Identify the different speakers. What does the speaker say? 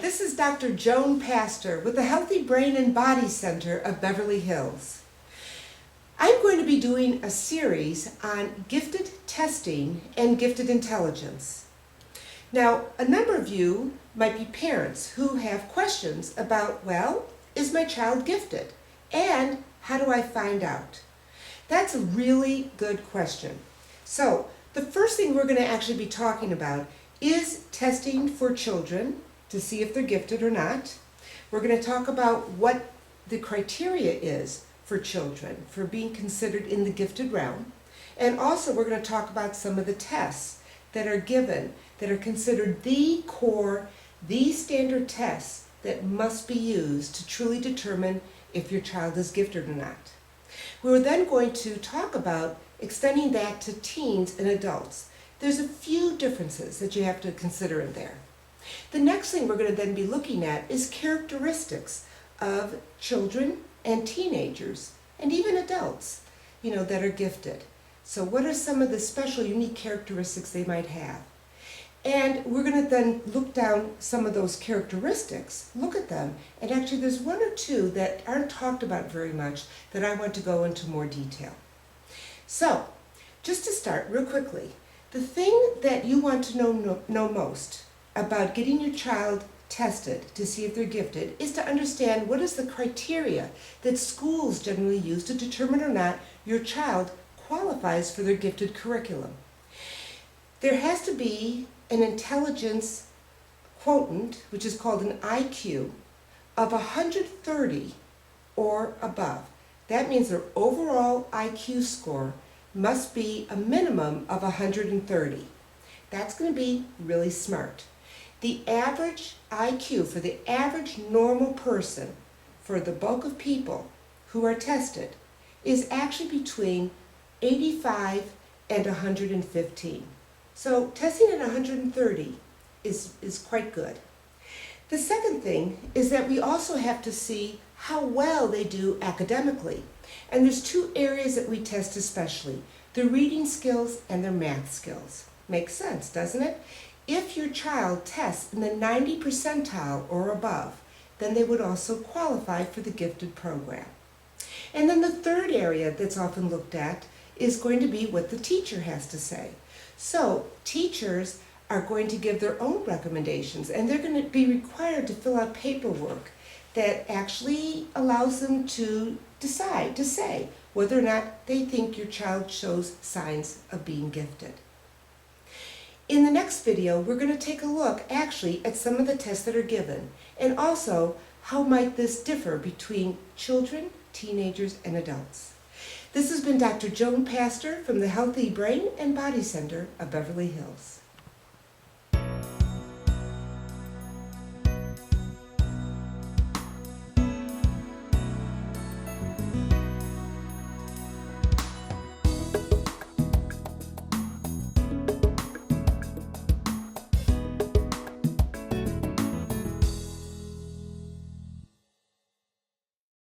Speaker 1: this is Dr. Joan Pastor with the Healthy Brain and Body Center of Beverly Hills. I'm going to be doing a series on gifted testing and gifted intelligence. Now, a number of you might be parents who have questions about, well, is my child gifted? And how do I find out? That's a really good question. So, the first thing we're going to actually be talking about is testing for children to see if they're gifted or not. We're going to talk about what the criteria is for children for being considered in the gifted realm. And also we're going to talk about some of the tests that are given that are considered the core, the standard tests that must be used to truly determine if your child is gifted or not. We're then going to talk about extending that to teens and adults. There's a few differences that you have to consider in there. The next thing we're going to then be looking at is characteristics of children and teenagers and even adults, that are gifted. So what are some of the special, unique characteristics they might have? And we're going to then look down some of those characteristics, look at them, and actually there's one or two that aren't talked about very much that I want to go into more detail. So, just to start real quickly, the thing that you want to know most about getting your child tested to see if they're gifted is to understand what is the criteria that schools generally use to determine or not your child qualifies for their gifted curriculum. There has to be an intelligence quotient, which is called an IQ, of 130 or above. That means their overall IQ score must be a minimum of 130. That's going to be really smart. The average IQ for the average normal person, for the bulk of people who are tested, is actually between 85 and 115. So testing at 130 is quite good. The second thing is that we also have to see how well they do academically. And there's two areas that we test especially, their reading skills and their math skills. Makes sense, doesn't it? If your child tests in the 90 percentile or above, then they would also qualify for the gifted program. And then the third area that's often looked at is going to be what the teacher has to say. So teachers are going to give their own recommendations, and they're going to be required to fill out paperwork that actually allows them to decide, to say whether or not they think your child shows signs of being gifted. In the next video, we're going to take a look actually at some of the tests that are given, and also how might this differ between children, teenagers, and adults. This has been Dr. Joan Pastor from the Healthy Brain and Body Center of Beverly Hills.